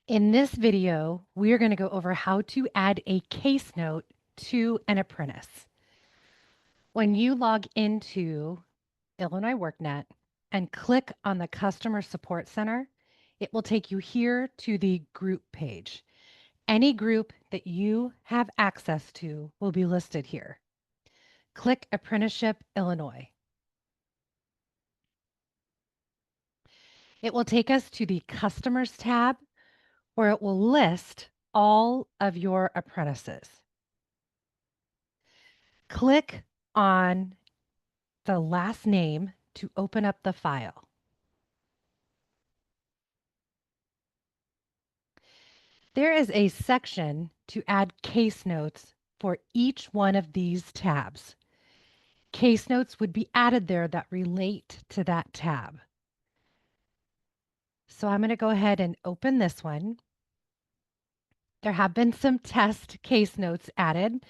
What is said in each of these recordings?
In this video, we are going to go over how to add a case note to an apprentice. When you log into Illinois workNet and click on the Customer Support Center, it will take you here to the group page. Any group that you have access to will be listed here. Click Apprenticeship Illinois. It will take us to the Customers tab where it will list all of your apprentices. Click on the last name to open up the file. There is a section to add case notes for each one of these tabs. Case notes would be added there that relate to that tab. So I'm going to go ahead and open this one. There have been some test case notes added.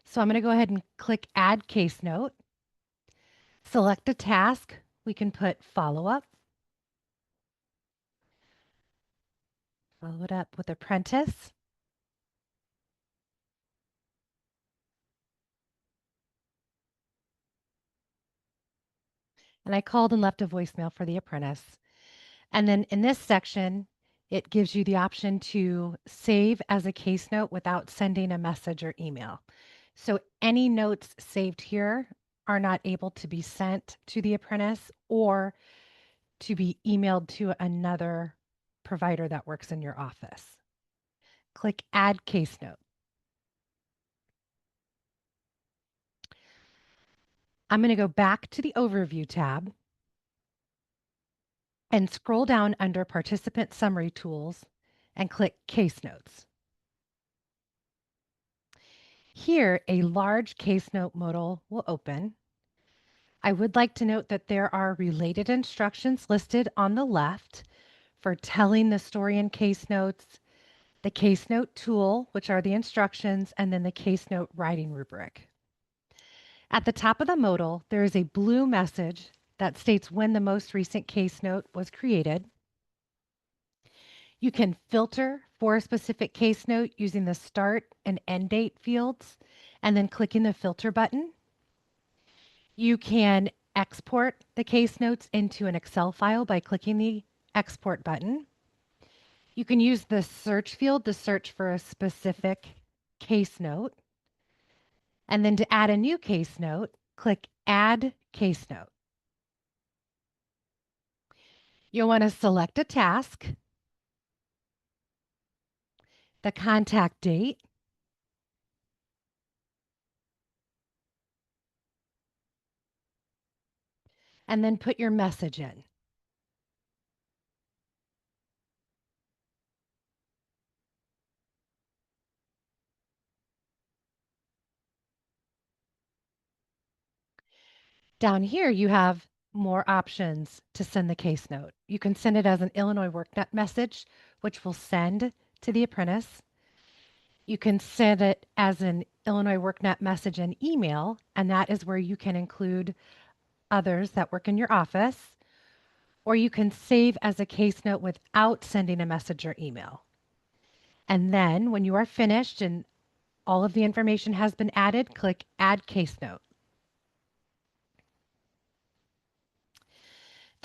So I'm going to go ahead and click Add Case Note. Select a task. We can put follow-up. Follow it up with apprentice. And I called and left a voicemail for the apprentice. And then in this section, it gives you the option to save as a case note without sending a message or email. So any notes saved here are not able to be sent to the apprentice or to be emailed to another provider that works in your office. Click Add Case Note. I'm going to go back to the Overview tab and scroll down under Participant Summary Tools and click Case Notes. Here, a large case note modal will open. I would like to note that there are related instructions listed on the left for telling the story in case notes, the case note tool, which are the instructions, and then the case note writing rubric. At the top of the modal, there is a blue message that states when the most recent case note was created. You can filter for a specific case note using the start and end date fields and then clicking the filter button. You can export the case notes into an Excel file by clicking the export button. You can use the search field to search for a specific case note. And then to add a new case note, click Add Case Note. You'll want to select a task, the contact date, and then put your message in. Down here, you have more options to send the case note. You can send it as an Illinois workNet message, which will send to the apprentice. You can send it as an Illinois workNet message and email, and that is where you can include others that work in your office. Or you can save as a case note without sending a message or email. And then when you are finished and all of the information has been added, click Add Case Note.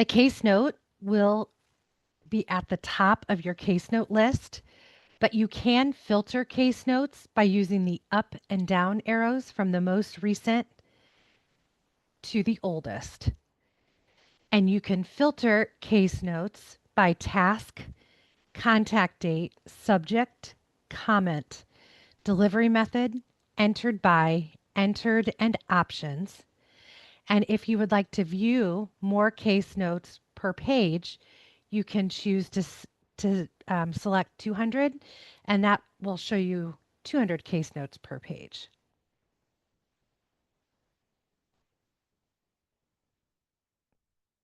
The case note will be at the top of your case note list, but you can filter case notes by using the up and down arrows from the most recent to the oldest. And you can filter case notes by task, contact date, subject, comment, delivery method, entered by, entered, and options. And if you would like to view more case notes per page, you can choose to select 200, and that will show you 200 case notes per page.